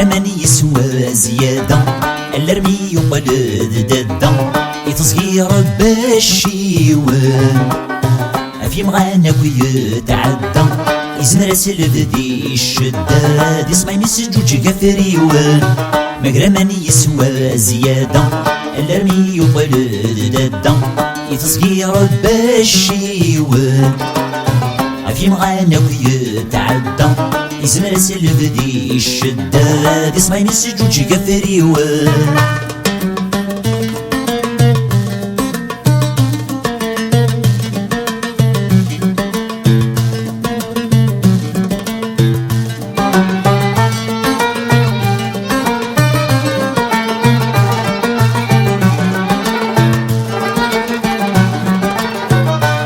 مغرمان يسوى زيادة الرمي يقلد دادا يتصغير باش يوان في مغانا ويتعدى يزمر سلفدي الشداد يسمع مسجوج غفريوان مغرمان يسوى زيادة الرمي يقلد دادا يتصغير باش يوان في مغانا ويتعدى يزمر سلفدي الشداد يسمع مسجوج غفريوان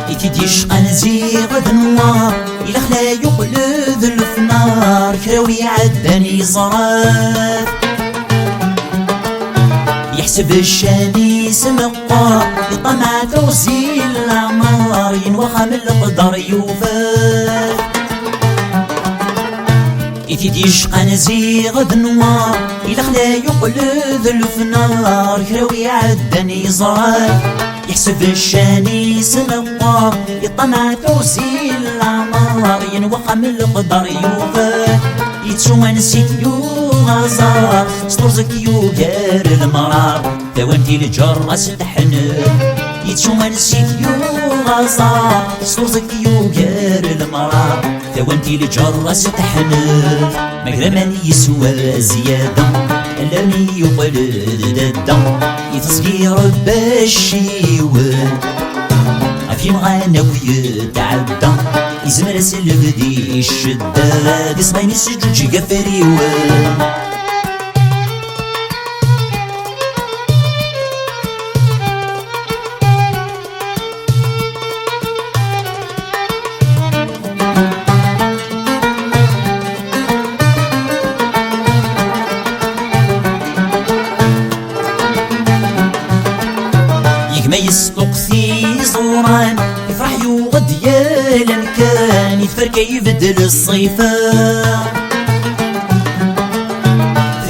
يتديش قنزيغ النار إلا خلا يقلد الفنار كراوي عداني زراف يحسب الشاني سمقار يطمع توزيل العمار ينوخم القدر يوفاف يتديش قنزيغ النار إلا خلا يقلد الفنار كراوي عداني زراف يحسب الشاني سمقار يطمع توزيل العمار ينوقم القدر يوفى يتسوى نسيت يوغازار سطرزك يوغار المرار دوانتي الجرس تحنر يتسوى نسيت يوغازار سطرزك يوغار المرار دوانتي الجرس تحنر مغرمان يسوى زيادة الرمي يقلد دادا يتصغير باش يوان في مغانا ويتعدى يزمر سلفدي الشداد يسمع مسجوج غفريوان ما يستقثي زوران يفرح يوغد يالا كان يتفركا يبدل الصيفان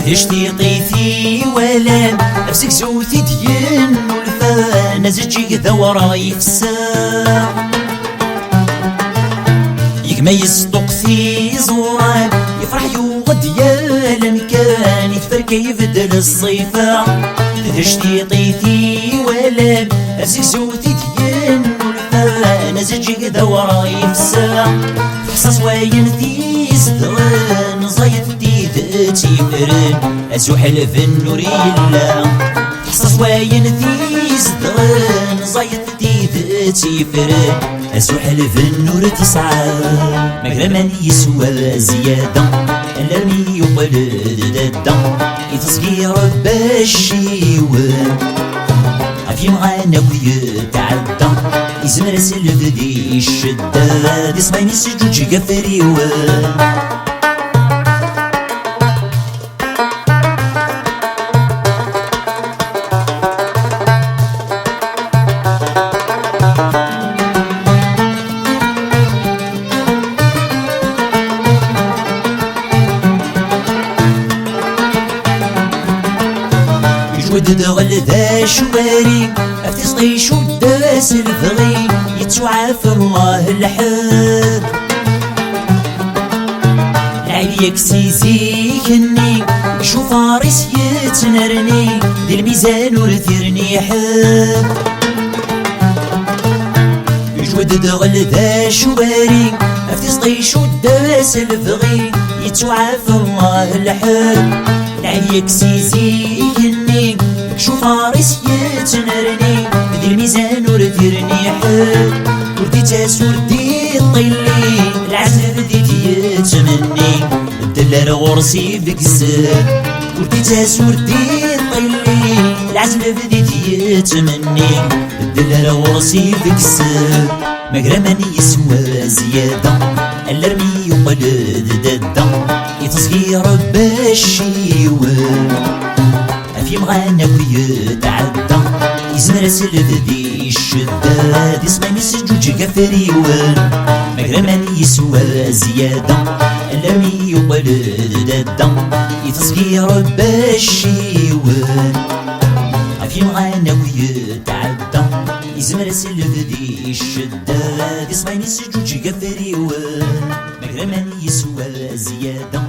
تهشتي طيفي ولام نفسك زوثي ديان والفان زجيك ثورة يفسا ما يستقثي زوران يفرح يوغد يالا كان يتفركا يبدل الصيفان تهشتي طيفي ولام نفسك زوتي ديان والفان زجيك ثورة يفسا حصص وين ثيس ثوان زايد ديدتي فرن أسوحل في النور يلا حصص وين ثيس ثوان زايد ديدتي فرن أسوحل في النور تسعى مغرمان يسوى زيادة الرمي يقلد دادا يتصغير باش يوان في مغانا ويتعدى يزمر سلفدي الشداد يسمع مسجوج غفريوان ودد غلدا شواري افتي صغيش وداس الفغي يتوعاف الله الحب العيب يكسي زيكني شوف فارس يتنرني دي الميزان ورثيرني حب ودد غلدا شواري افتي صغيش وداس الفغي يتوعاف الله الحب العيب يكسي زيكني شوف فارس يتنرني دي الميزان ورثيرني حب وردي تاسور دي طيلي العزل رديت يتمني الدلال غرسي بكسر وردي تاسور دي طيلي العزل رديت يتمني الدلال غرسي بكسر مغرمان يسوى زيادة الرمي يقلد دادا يتصغير باش يوان في مغانا ويتعدى يزمر سلفدي الشداد يسمع مسجوج غفريوان مغرمان يسوى زيادة لم يقلد الدم يتصغير باشيوان في مغانا ويتعدى يزمر سلف ذي الشدة يسمعني سجوج قفريوان مكرمان يسوى زيادة